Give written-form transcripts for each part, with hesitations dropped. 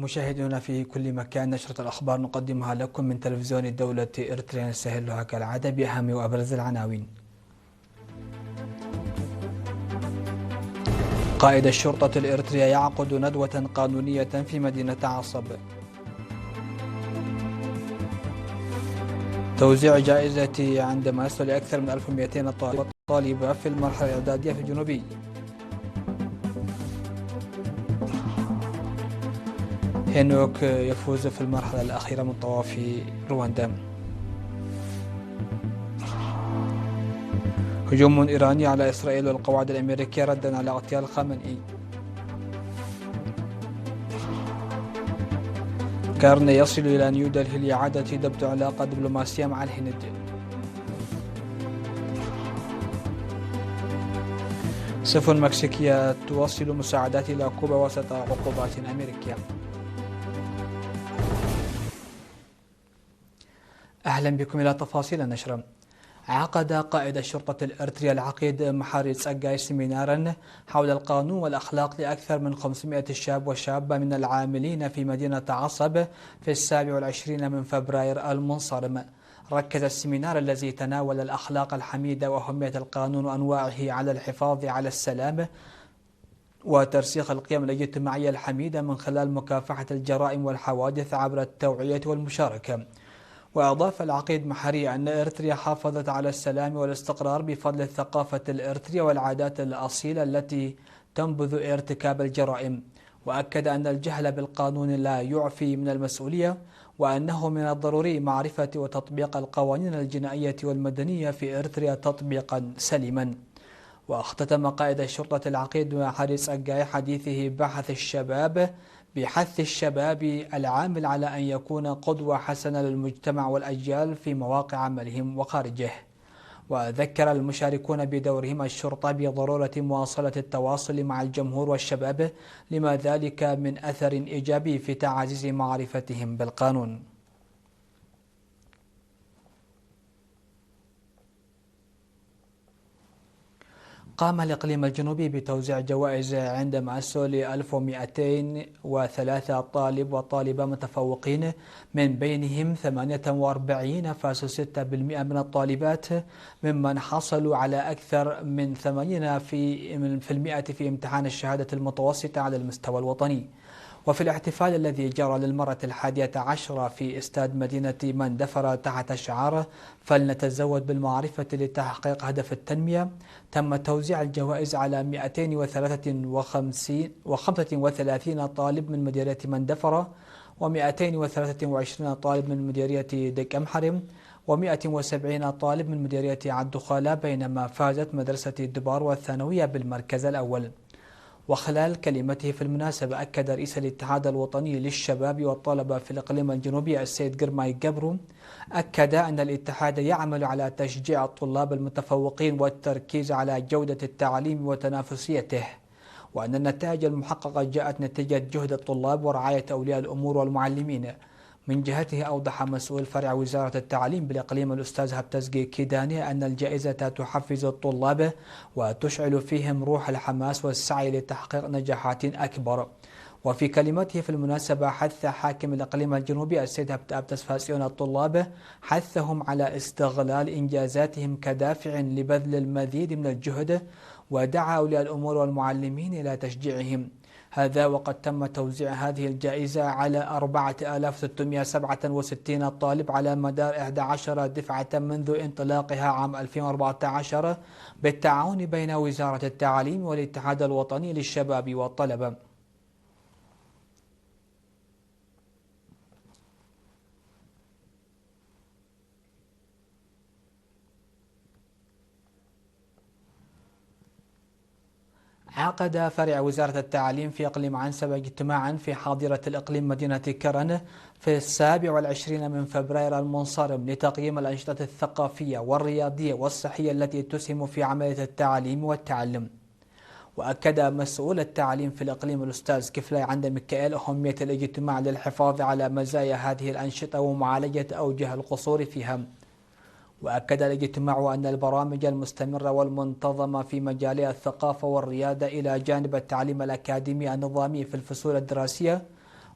مشاهدينا في كل مكان، نشرة الأخبار نقدمها لكم من تلفزيون الدولة إريتريا، نستهلها كالعادة بأهم وأبرز العناوين. قائد الشرطة الإريترية يعقد ندوة قانونية في مدينة عصب. توزيع جائزة عند ماسو لأكثر من 1200 طالبة في المرحلة الإعدادية في الجنوبي. هينوك يفوز في المرحلة الأخيرة من طواف رواندا. هجوم إيراني على إسرائيل والقواعد الأمريكية ردا على اغتيال خامنئي. كارني يصل إلى نيودلهي لإعادة ضبط علاقة دبلوماسية مع الهند. سفن مكسيكية توصل مساعدات إلى كوبا وسط عقوبات أمريكية. أهلا بكم إلى تفاصيل النشرة. عقد قائد الشرطة الإريترية العقيد محاري تسقاي سيمينارا حول القانون والأخلاق لأكثر من 500 شاب وشابة من العاملين في مدينة عصب في 27 من فبراير المنصرم. ركز السيمينار الذي تناول الأخلاق الحميدة وأهمية القانون وأنواعه على الحفاظ على السلام وترسيخ القيم الاجتماعية الحميدة من خلال مكافحة الجرائم والحوادث عبر التوعية والمشاركة. وأضاف العقيد محاري أن إريتريا حافظت على السلام والاستقرار بفضل الثقافة الإريترية والعادات الأصيلة التي تنبذ ارتكاب الجرائم. وأكد أن الجهل بالقانون لا يعفي من المسؤولية، وأنه من الضروري معرفة وتطبيق القوانين الجنائية والمدنية في إريتريا تطبيقا سليما. واختتم قائد الشرطة العقيد محاري تسقاي حديثه بحث الشباب العامل على أن يكون قدوة حسنة للمجتمع والأجيال في مواقع عملهم وخارجه. وذكر المشاركون بدورهم الشرطة بضرورة مواصلة التواصل مع الجمهور والشباب لما ذلك من أثر إيجابي في تعزيز معرفتهم بالقانون. قام الإقليم الجنوبي بتوزيع جوائز عند ماسو ل 1203 طالب وطالبة متفوقين، من بينهم 48.6% من الطالبات ممن حصلوا على أكثر من 80% في امتحان الشهادة المتوسطة على المستوى الوطني. وفي الاحتفال الذي جرى للمرة 11 في استاد مدينة مندفرة تحت شعار فلنتزود بالمعرفة لتحقيق هدف التنمية، تم توزيع الجوائز على 235 طالب من مديرية مندفرة، و223 طالب من مديرية دك أمحرم، و170 طالب من مديرية عدخالة، بينما فازت مدرسة الدبار والثانوية بالمركز الأول. وخلال كلمته في المناسبة، أكد رئيس الاتحاد الوطني للشباب والطلبة في الإقليم الجنوبي السيد جرماي جبرو أكد أن الاتحاد يعمل على تشجيع الطلاب المتفوقين والتركيز على جودة التعليم وتنافسيته، وأن النتائج المحققة جاءت نتيجة جهد الطلاب ورعاية أولياء الأمور والمعلمين. من جهته أوضح مسؤول فرع وزارة التعليم بالإقليم الأستاذ هبتزقي كيداني أن الجائزة تحفز الطلاب وتشعل فيهم روح الحماس والسعي لتحقيق نجاحات أكبر. وفي كلمته في المناسبة، حث حاكم الإقليم الجنوبي السيد هبتس فاسيون الطلاب، حثهم على استغلال إنجازاتهم كدافع لبذل المزيد من الجهد، ودعا أولياء الأمور والمعلمين إلى تشجيعهم. هذا وقد تم توزيع هذه الجائزة على 4667 طالب على مدار 11 دفعة منذ انطلاقها عام 2014 بالتعاون بين وزارة التعليم والاتحاد الوطني للشباب والطلبة. عقد فرع وزارة التعليم في إقليم عنسبة اجتماعا في حاضرة الإقليم مدينة كرن في 27 من فبراير المنصرم لتقييم الأنشطة الثقافية والرياضية والصحية التي تسهم في عملية التعليم والتعلم. وأكد مسؤول التعليم في الإقليم الأستاذ كفلاي عند ميكائيل أهمية الاجتماع للحفاظ على مزايا هذه الأنشطة ومعالجة أوجه القصور فيها. وأكد الاجتماع أن البرامج المستمرة والمنتظمة في مجال الثقافة والريادة إلى جانب التعليم الأكاديمي النظامي في الفصول الدراسية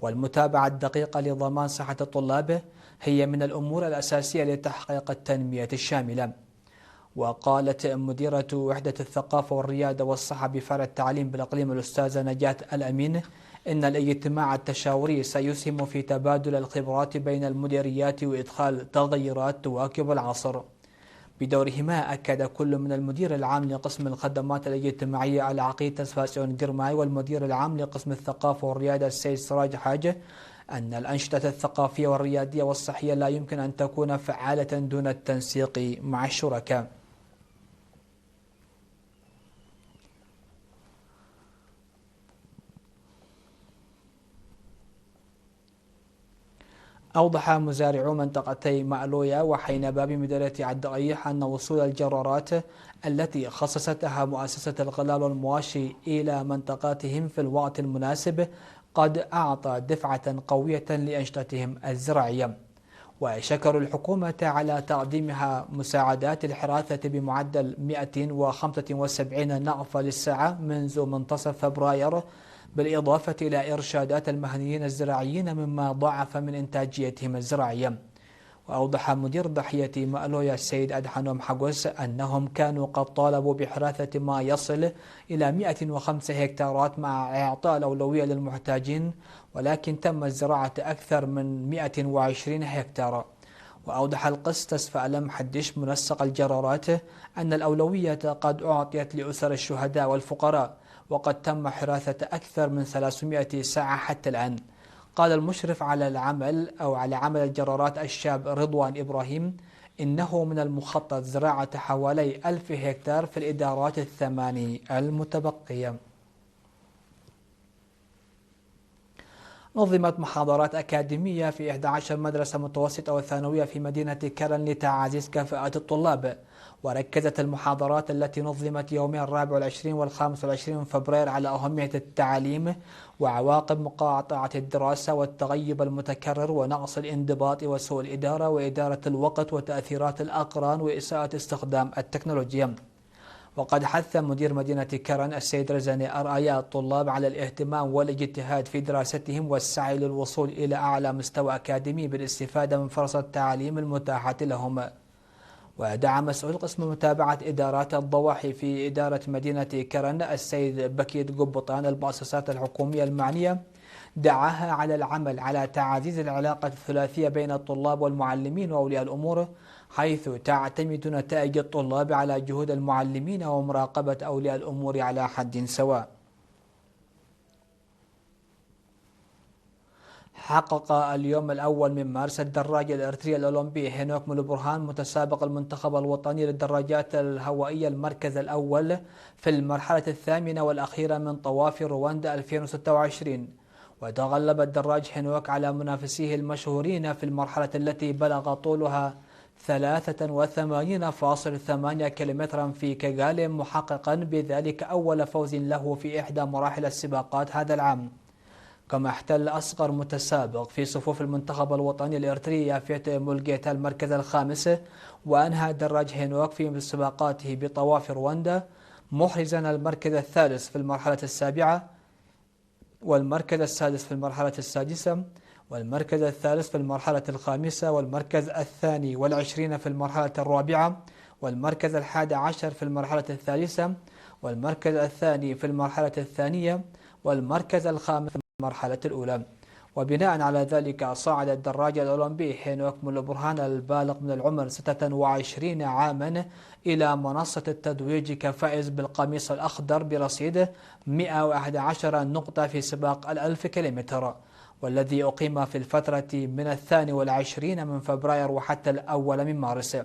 والمتابعة الدقيقة لضمان صحة الطلاب هي من الأمور الأساسية لتحقيق التنمية الشاملة. وقالت مديرة وحدة الثقافة والريادة والصحة بفرع التعليم بالإقليم الأستاذة نجاة الأمين إن الاجتماع التشاوري سيسهم في تبادل الخبرات بين المديريات وإدخال تغيرات تواكب العصر. بدورهما أكد كل من المدير العام لقسم الخدمات الاجتماعية العقيد تسفاسيون جرماي والمدير العام لقسم الثقافة والريادة السيد سراج حاجة أن الأنشطة الثقافية والريادية والصحية لا يمكن أن تكون فعالة دون التنسيق مع الشركاء. أوضح مزارعو منطقتي مألويا وحينبا بمديرية عبد الريح أن وصول الجرارات التي خصصتها مؤسسة الغلال والمواشي إلى منطقاتهم في الوقت المناسب قد أعطى دفعة قوية لأنشطتهم الزراعية. وشكروا الحكومة على تقديمها مساعدات الحراثة بمعدل 175 نعفة للساعة منذ منتصف فبراير، بالإضافة إلى إرشادات المهنيين الزراعيين مما ضاعف من إنتاجيتهم الزراعية. وأوضح مدير ضحية مألويا السيد أدحنوم حقوس أنهم كانوا قد طالبوا بحراثة ما يصل إلى 105 هكتارات مع إعطاء الأولوية للمحتاجين، ولكن تم زراعة أكثر من 120 هكتار. وأوضح القس تسفى ألم حدش منسق الجرارات أن الأولوية قد أعطيت لأسر الشهداء والفقراء، وقد تم حراثة أكثر من 300 ساعة حتى الآن. قال المشرف على عمل الجرارات الشاب رضوان إبراهيم إنه من المخطط زراعة حوالي 1000 هكتار في الإدارات الثماني المتبقية. نظمت محاضرات أكاديمية في 11 مدرسة متوسطة وثانوية في مدينة كرن لتعزيز كفاءة الطلاب. وركزت المحاضرات التي نظمت يومي 24 و25 فبراير على أهمية التعليم وعواقب مقاطعة الدراسة والتغيب المتكرر ونقص الانضباط وسوء الإدارة وإدارة الوقت وتأثيرات الأقران وإساءة استخدام التكنولوجيا. وقد حث مدير مدينة كرن السيد رزاني أرآيا الطلاب على الاهتمام والاجتهاد في دراستهم والسعي للوصول إلى أعلى مستوى أكاديمي بالاستفادة من فرص التعليم المتاحة لهم. ودعا مسؤول قسم متابعة إدارات الضواحي في إدارة مدينة كرن السيد بكيت قبطان المؤسسات الحكومية المعنية، دعاها على العمل على تعزيز العلاقة الثلاثية بين الطلاب والمعلمين وأولياء الأمور، حيث تعتمد نتائج الطلاب على جهود المعلمين ومراقبة أولياء الأمور على حد سواء. حقق اليوم الأول من مارس الدراج الإريتري الأولمبي هينوك مولوبرهان متسابق المنتخب الوطني للدراجات الهوائية المركز الأول في المرحلة الثامنة والأخيرة من طواف رواندا 2026. وتغلب الدراج هينوك على منافسيه المشهورين في المرحلة التي بلغ طولها 83.8 كيلومترا في كيغالي، محققا بذلك أول فوز له في إحدى مراحل السباقات هذا العام. كما احتل أصغر متسابق في صفوف المنتخب الوطني الإريتري يافيت مولجيتا المركز الخامس، وأنهى دراج هينوك في سباقاته بطواف رواندا محرزا المركز الثالث في المرحلة السابعة، والمركز السادس في المرحلة السادسة، والمركز الثالث في المرحلة الخامسة، والمركز الثاني والعشرين في المرحلة الرابعة، والمركز 11 في المرحلة الثالثة، والمركز الثاني في المرحلة الثانية، والمركز الخامس في المرحلة الأولى. وبناء على ذلك صعد الدراج الأولمبي هينوك مولوبرهان البالغ من العمر 26 عاما إلى منصة التتويج كفائز بالقميص الأخضر برصيد 111 نقطة في سباق 1000 كيلومتر، والذي أقيم في الفترة من 22 من فبراير وحتى الأول من مارس.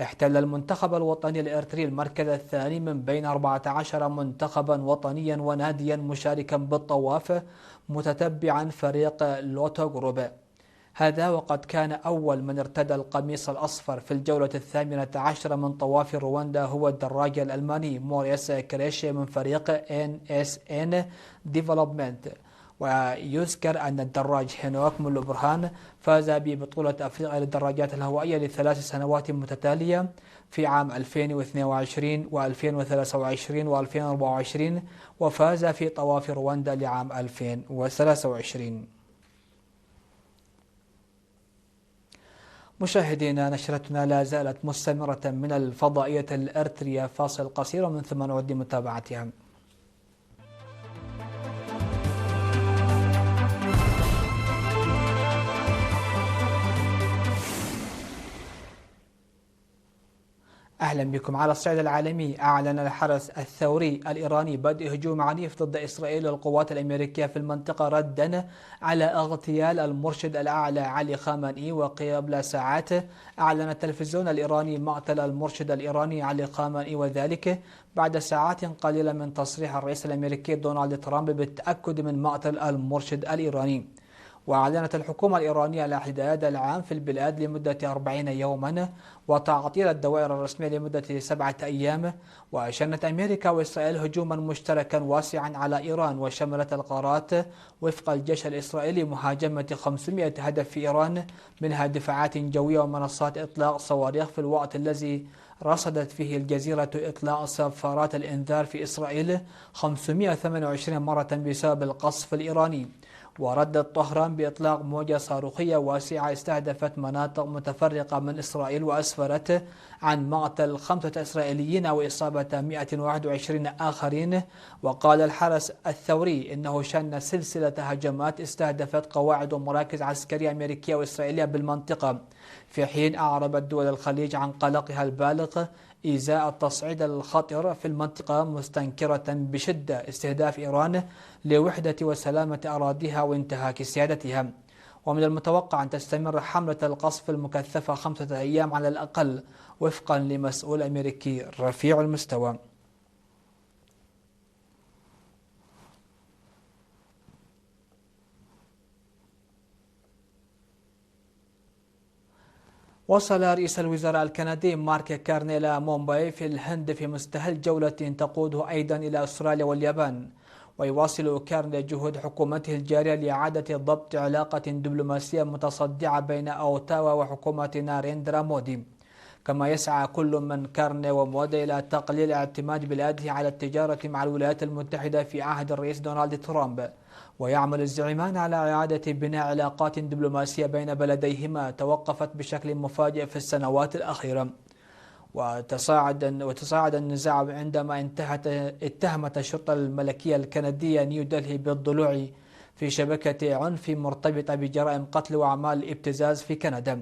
احتل المنتخب الوطني الإريتري المركز الثاني من بين 14 منتخبا وطنيا وناديا مشاركا بالطواف، متتبعا فريق لوتو جروب. هذا وقد كان أول من ارتدى القميص الأصفر في الجولة 18 من طواف رواندا هو الدراج الألماني موريس كريشي من فريق NSN Development. ويذكر أن الدراج هينوك مولوبرهان فاز ببطولة أفريقيا للدراجات الهوائية ل3 سنوات متتالية في عام 2022 و2023 و2024، وفاز في طواف رواندا لعام 2023. مشاهدينا، نشرتنا لا زالت مستمرة من الفضائية الأرترية. فاصل قصير ومن ثم نعود لمتابعتها. أهلا بكم. على الصعيد العالمي، أعلن الحرس الثوري الإيراني بدء هجوم عنيف ضد إسرائيل والقوات الأمريكية في المنطقة ردا على اغتيال المرشد الأعلى علي خامنئي. وقبل ساعات أعلن التلفزيون الإيراني مقتل المرشد الإيراني علي خامنئي، وذلك بعد ساعات قليلة من تصريح الرئيس الأمريكي دونالد ترامب بالتأكد من مقتل المرشد الإيراني. وأعلنت الحكومة الإيرانية الاحتداد العام في البلاد لمدة 40 يوما وتعطيل الدوائر الرسمية لمدة 7 أيام. وشنت أمريكا وإسرائيل هجوما مشتركا واسعا على إيران، وشملت القرارات وفق الجيش الإسرائيلي مهاجمة 500 هدف في إيران، منها دفاعات جوية ومنصات إطلاق صواريخ، في الوقت الذي رصدت فيه الجزيرة إطلاق صفارات الإنذار في إسرائيل 528 مرة بسبب القصف الإيراني. وردت طهران بإطلاق موجة صاروخية واسعة استهدفت مناطق متفرقة من إسرائيل، وأسفرت عن مقتل 5 إسرائيليين وإصابة 121 آخرين. وقال الحرس الثوري إنه شن سلسلة هجمات استهدفت قواعد ومراكز عسكرية أمريكية وإسرائيلية بالمنطقة، في حين أعربت دول الخليج عن قلقها البالغ إزاء التصعيد الخطر في المنطقة، مستنكرة بشدة استهداف إيران لوحدة وسلامة أراضيها وانتهاك سيادتها. ومن المتوقع أن تستمر حملة القصف المكثفة 5 أيام على الأقل، وفقا لمسؤول أمريكي رفيع المستوى. وصل رئيس الوزراء الكندي مارك كارني إلى مومباي في الهند في مستهل جولة تقوده أيضا إلى أستراليا واليابان. ويواصل كارني جهود حكومته الجارية لإعادة ضبط علاقة دبلوماسية متصدعة بين أوتاوا وحكومة ناريندرا مودي. كما يسعى كل من كارني ومودي إلى تقليل اعتماد بلاده على التجارة مع الولايات المتحدة في عهد الرئيس دونالد ترامب. ويعمل الزعيمان على إعادة بناء علاقات دبلوماسية بين بلديهما توقفت بشكل مفاجئ في السنوات الأخيرة. وتصاعد النزاع عندما اتهمت الشرطة الملكية الكندية نيودلهي بالضلوع في شبكة عنف مرتبطة بجرائم قتل وأعمال ابتزاز في كندا.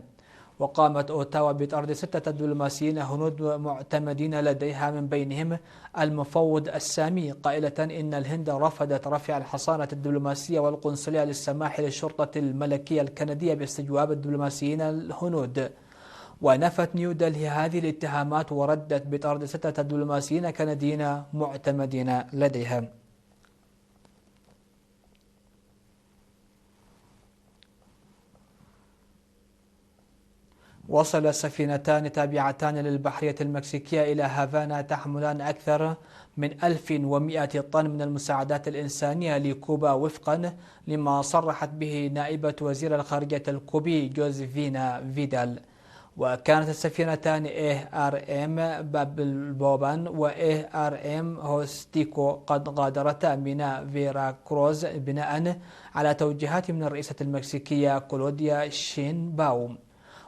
وقامت أوتاوا بطرد 6 دبلوماسيين هنود معتمدين لديها، من بينهم المفوض السامي، قائلة إن الهند رفضت رفع الحصانة الدبلوماسية والقنصلية للسماح للشرطة الملكية الكندية باستجواب الدبلوماسيين الهنود. ونفت نيودلهي هذه الاتهامات وردت بطرد 6 دبلوماسيين كنديين معتمدين لديها. وصل سفينتان تابعتان للبحرية المكسيكية إلى هافانا تحملان أكثر من 1100 طن من المساعدات الإنسانية لكوبا، وفقا لما صرحت به نائبة وزير الخارجية الكوبي جوزيفينا فيدال. وكانت السفينتان ARM بابلبوبان و ARM هوستيكو قد غادرتا ميناء فيراكروز بناء على توجيهات من الرئيسة المكسيكية كلوديا شينباوم.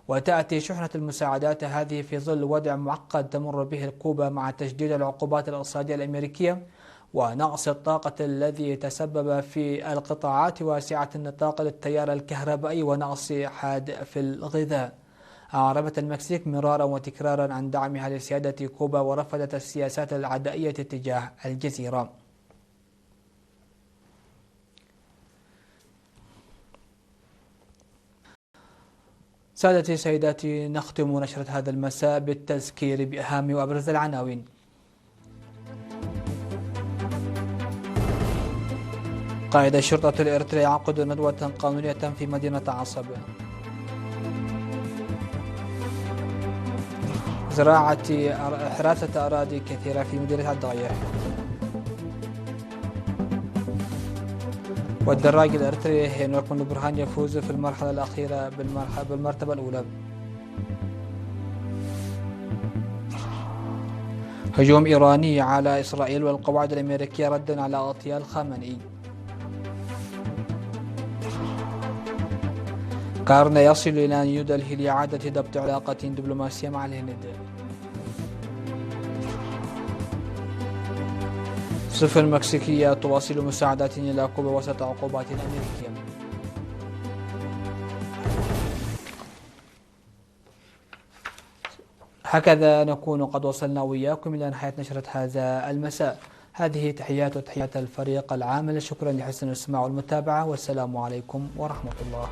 وتأتي شحنة المساعدات هذه في ظل وضع معقد تمر به كوبا مع تجديد العقوبات الاقتصادية الأمريكية ونقص الطاقة الذي تسبب في القطاعات واسعة النطاق للتيار الكهربائي ونقص حاد في الغذاء. أعربت المكسيك مرارا وتكرارا عن دعمها لسيادة كوبا، ورفضت السياسات العدائية تجاه الجزيرة. سادتي سيداتي، نختم نشرة هذا المساء بالتذكير بأهم وأبرز العناوين. قائد الشرطة الإريترية يعقد ندوة قانونية في مدينة عصب. حراسة أراضي كثيرة في مدينة الضايع. والدراج الإريتري هينوك بن برهان يفوز في المرحلة الأخيرة بالمرتبة الأولى. هجوم إيراني على إسرائيل والقواعد الأمريكية ردا على اغتيال خامنئي. كارنا يصل إلى نيودلهي لإعادة ضبط علاقة دبلوماسية مع الهند. السفن المكسيكية تواصل مساعدات إلى كوبا وسط عقوبات أمريكية. هكذا نكون قد وصلنا وإياكم إلى نهاية نشرة هذا المساء. هذه تحيات وتحيات الفريق العامل، شكرا لحسن الاستماع والمتابعة، والسلام عليكم ورحمة الله.